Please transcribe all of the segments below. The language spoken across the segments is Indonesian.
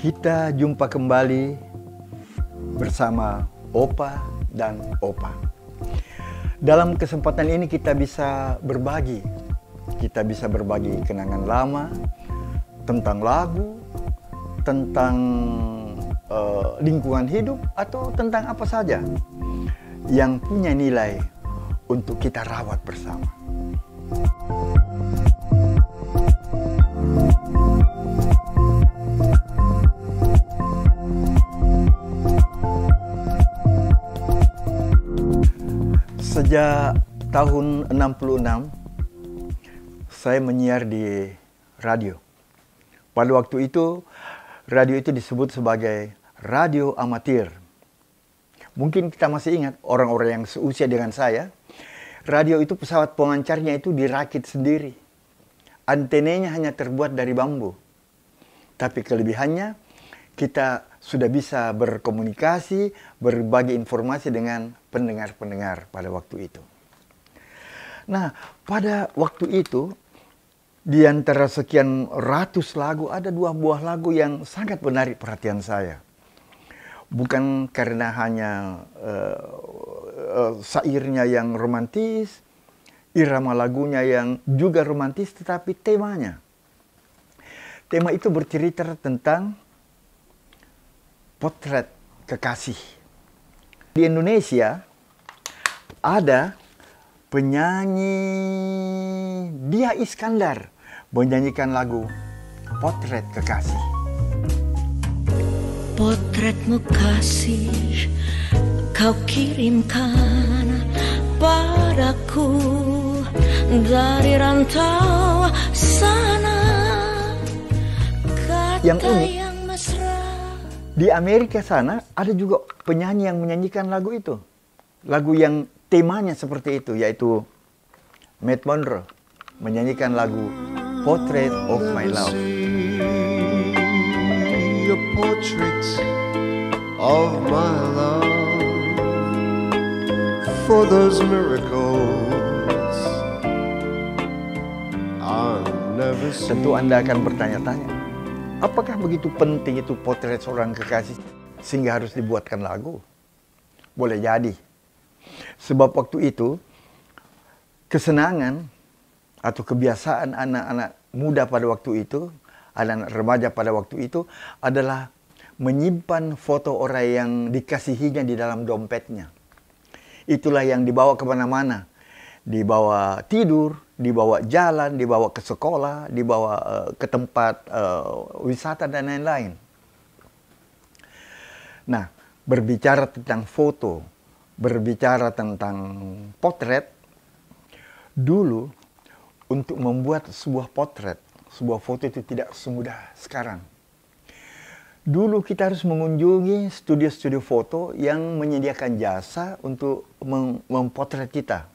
Kita jumpa kembali bersama Opa dan Opa. Dalam kesempatan ini kita bisa berbagi. Kita bisa berbagi kenangan lama, tentang lagu, tentang lingkungan hidup, atau tentang apa saja yang punya nilai untuk kita rawat bersama. Sejak tahun 66, saya menyiar di radio. Pada waktu itu, radio itu disebut sebagai radio amatir. Mungkin kita masih ingat, orang-orang yang seusia dengan saya, radio itu pesawat pemancarnya itu dirakit sendiri. Antenanya hanya terbuat dari bambu. Tapi kelebihannya, kita sudah bisa berkomunikasi, berbagi informasi dengan pendengar-pendengar pada waktu itu. Nah, pada waktu itu, di antara sekian ratus lagu, ada dua buah lagu yang sangat menarik perhatian saya. Bukan karena hanya syairnya yang romantis, irama lagunya yang juga romantis, tetapi temanya. Tema itu bercerita tentang potret kekasih. Di Indonesia ada penyanyi Dia Iskandar menyanyikan lagu Potret Kekasih. Potretmu kasih kau kirimkan padaku dari rantau sana. Yang unik, di Amerika sana ada juga penyanyi yang menyanyikan lagu itu. Lagu yang temanya seperti itu, yaitu Matt Monro menyanyikan lagu Portrait of My Love. A portrait of my love, for those miracles I'll never see. Tentu Anda akan bertanya-tanya, apakah begitu penting itu potret seorang kekasih sehingga harus dibuatkan lagu? Boleh jadi. Sebab waktu itu, kesenangan atau kebiasaan anak-anak muda pada waktu itu, anak-anak remaja pada waktu itu adalah menyimpan foto orang yang dikasihinya di dalam dompetnya. Itulah yang dibawa kemana-mana. Dibawa tidur, dibawa jalan, dibawa ke sekolah, dibawa ke tempat wisata dan lain-lain. Nah, berbicara tentang foto, berbicara tentang potret, dulu untuk membuat sebuah potret, sebuah foto itu tidak semudah sekarang. Dulu kita harus mengunjungi studio-studio foto yang menyediakan jasa untuk mempotret kita.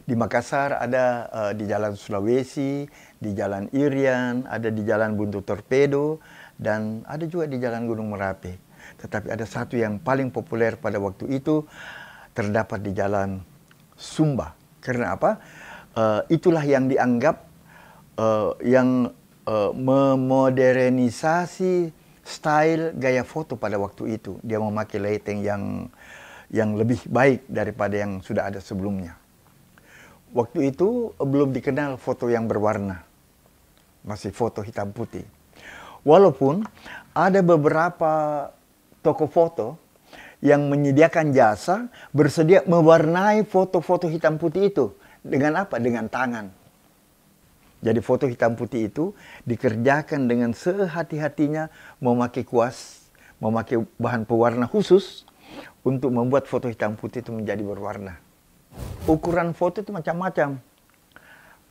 Di Makassar ada di Jalan Sulawesi, di Jalan Irian, ada di Jalan Buntu Torpedo, dan ada juga di Jalan Gunung Merapi. Tetapi ada satu yang paling populer pada waktu itu, terdapat di Jalan Sumba. Karena apa? Itulah yang dianggap yang memodernisasi style gaya foto pada waktu itu. Dia memakai lighting yang lebih baik daripada yang sudah ada sebelumnya. Waktu itu belum dikenal foto yang berwarna. Masih foto hitam putih. Walaupun ada beberapa toko foto yang menyediakan jasa bersedia mewarnai foto-foto hitam putih itu. Dengan apa? Dengan tangan. Jadi foto hitam putih itu dikerjakan dengan sehati-hatinya, memakai kuas, memakai bahan pewarna khusus untuk membuat foto hitam putih itu menjadi berwarna. Ukuran foto itu macam-macam.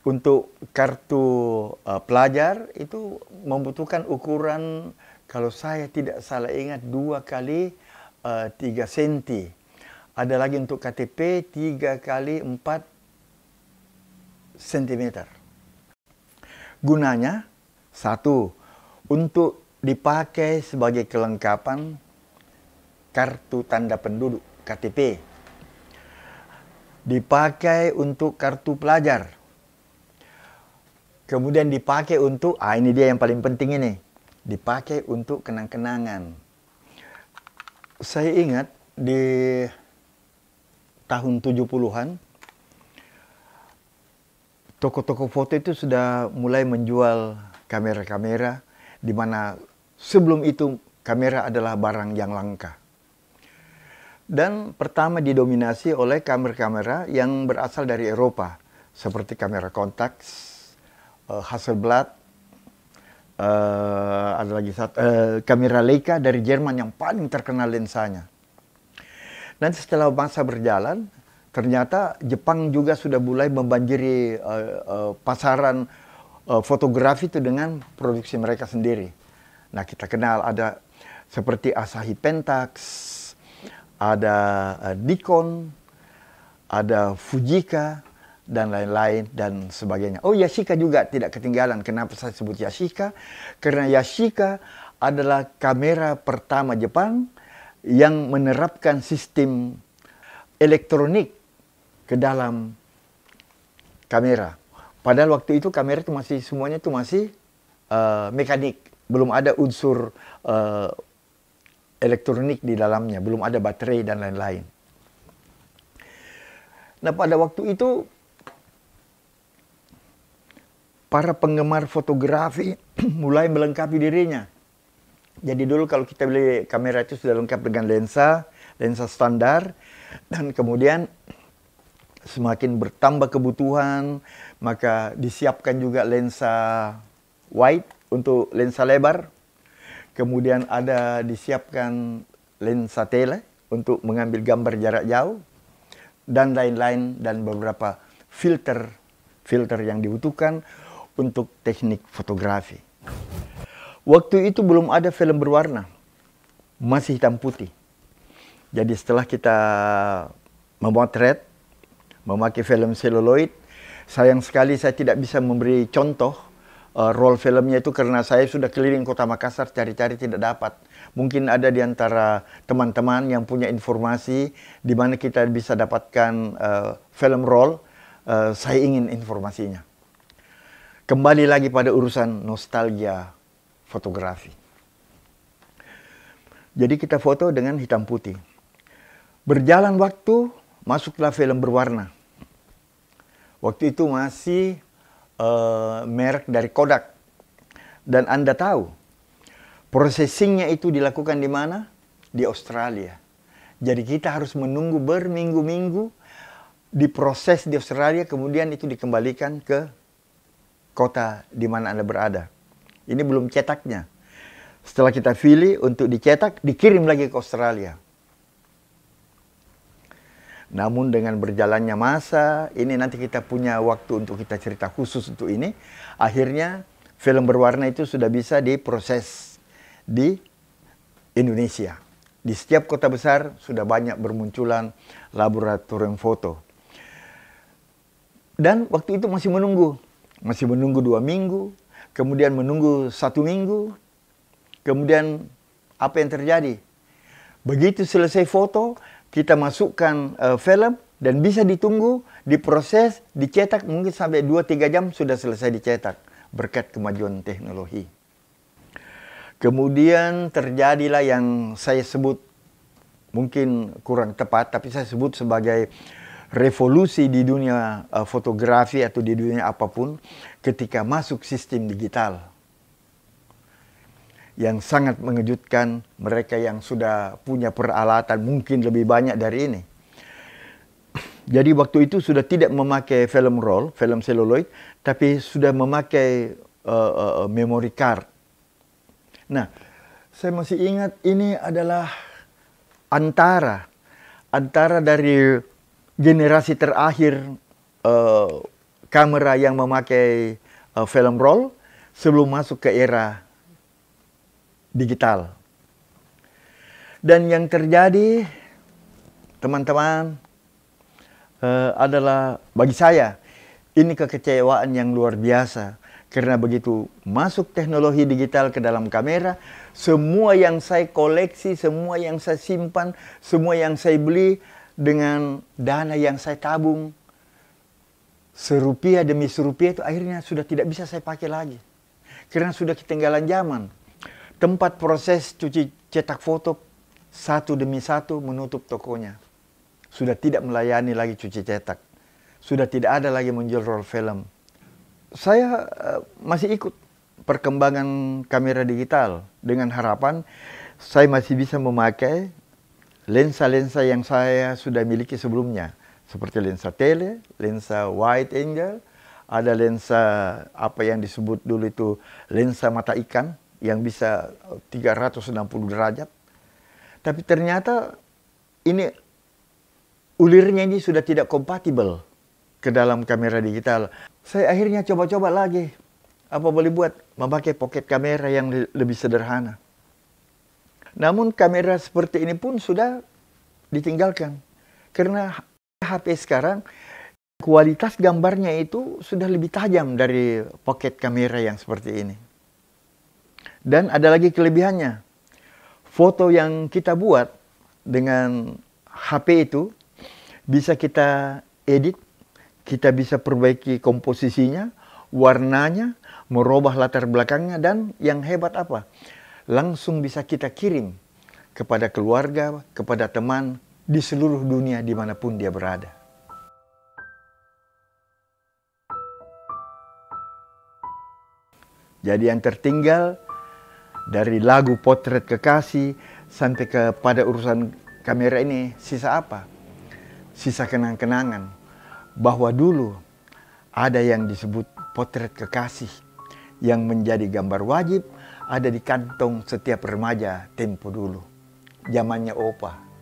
Untuk kartu pelajar itu membutuhkan ukuran, kalau saya tidak salah ingat, 2 kali 3 cm. Ada lagi untuk KTP 3 kali 4 cm. Gunanya, satu, untuk dipakai sebagai kelengkapan kartu tanda penduduk, KTP. Dipakai untuk kartu pelajar. Kemudian dipakai untuk, ini dia yang paling penting ini, dipakai untuk kenang-kenangan. Saya ingat di tahun 70-an, toko-toko foto itu sudah mulai menjual kamera-kamera, di mana sebelum itu kamera adalah barang yang langka. Dan pertama didominasi oleh kamera-kamera yang berasal dari Eropa, seperti kamera Contax, Hasselblad, ada lagi kamera Leica dari Jerman yang paling terkenal lensanya. Nanti setelah masa berjalan, ternyata Jepang juga sudah mulai membanjiri pasaran fotografi itu dengan produksi mereka sendiri. Nah, kita kenal ada seperti Asahi Pentax, ada Nikon, ada Fujika, dan lain-lain dan sebagainya. Oh, Yashica juga tidak ketinggalan. Kenapa saya sebut Yashica? Karena Yashica adalah kamera pertama Jepang yang menerapkan sistem elektronik ke dalam kamera. Padahal waktu itu kamera itu masih semuanya itu masih mekanik, belum ada unsur elektronik di dalamnya, belum ada baterai dan lain-lain. Nah, pada waktu itu para penggemar fotografi mulai melengkapi dirinya. Jadi dulu kalau kita beli kamera itu sudah lengkap dengan lensa standar, dan kemudian semakin bertambah kebutuhan, maka disiapkan juga lensa wide untuk lensa lebar. Kemudian ada disiapkan lensa tele untuk mengambil gambar jarak jauh, dan lain-lain, dan beberapa filter yang dibutuhkan untuk teknik fotografi. Waktu itu belum ada film berwarna, masih hitam putih. Jadi setelah kita memotret, memakai film seluloid, sayang sekali saya tidak bisa memberi contoh roll filmnya itu karena saya sudah keliling kota Makassar cari-cari tidak dapat. Mungkin ada di antara teman-teman yang punya informasi di mana kita bisa dapatkan film roll. Saya ingin informasinya. Kembali lagi pada urusan nostalgia fotografi. Jadi kita foto dengan hitam putih. Berjalan waktu, masuklah film berwarna. Waktu itu masih merek dari Kodak. Dan Anda tahu, processingnya itu dilakukan di mana? Di Australia. Jadi kita harus menunggu berminggu-minggu diproses di Australia, kemudian itu dikembalikan ke kota di mana Anda berada. Ini belum cetaknya. Setelah kita pilih untuk dicetak, dikirim lagi ke Australia. Namun dengan berjalannya masa, ini nanti kita punya waktu untuk kita cerita khusus untuk ini. Akhirnya film berwarna itu sudah bisa diproses di Indonesia. Di setiap kota besar sudah banyak bermunculan laboratorium foto. Dan waktu itu masih menunggu 2 minggu, kemudian menunggu 1 minggu, kemudian apa yang terjadi? Begitu selesai foto, kita masukkan film dan bisa ditunggu, diproses, dicetak mungkin sampai 2-3 jam sudah selesai dicetak berkat kemajuan teknologi. Kemudian terjadilah yang saya sebut mungkin kurang tepat, tapi saya sebut sebagai revolusi di dunia fotografi atau di dunia apapun ketika masuk sistem digital. Yang sangat mengejutkan mereka yang sudah punya peralatan mungkin lebih banyak dari ini. Jadi waktu itu sudah tidak memakai film roll, film seluloid, tapi sudah memakai memory card. Nah, saya masih ingat ini adalah antara dari generasi terakhir kamera yang memakai film roll sebelum masuk ke era digital. Dan yang terjadi, teman-teman, adalah bagi saya ini kekecewaan yang luar biasa. Karena begitu masuk teknologi digital ke dalam kamera, semua yang saya koleksi, semua yang saya simpan, semua yang saya beli dengan dana yang saya tabung, serupiah demi serupiah itu akhirnya sudah tidak bisa saya pakai lagi. Karena sudah ketinggalan zaman. Tempat proses cuci cetak foto satu demi satu menutup tokonya. Sudah tidak melayani lagi cuci cetak. Sudah tidak ada lagi menjual roll film. Saya masih ikut perkembangan kamera digital dengan harapan saya masih bisa memakai lensa-lensa yang saya sudah miliki sebelumnya. Seperti lensa tele, lensa wide angle, ada lensa apa yang disebut dulu itu lensa mata ikan yang bisa 360 derajat. Tapi ternyata ini ulirnya ini sudah tidak kompatibel ke dalam kamera digital. Saya akhirnya coba-coba lagi. Apa boleh buat? Memakai pocket kamera yang lebih sederhana. Namun kamera seperti ini pun sudah ditinggalkan. Karena HP sekarang kualitas gambarnya itu sudah lebih tajam dari pocket kamera yang seperti ini. Dan ada lagi kelebihannya. Foto yang kita buat dengan HP itu bisa kita edit, kita bisa perbaiki komposisinya, warnanya, merubah latar belakangnya, dan yang hebat apa? Langsung bisa kita kirim kepada keluarga, kepada teman di seluruh dunia dimanapun dia berada. Jadi yang tertinggal dari lagu Potret Kekasih sampai kepada urusan kamera ini, sisa apa? Sisa kenang-kenangan bahwa dulu ada yang disebut potret kekasih yang menjadi gambar wajib ada di kantong setiap remaja tempo dulu. Zamannya Opa.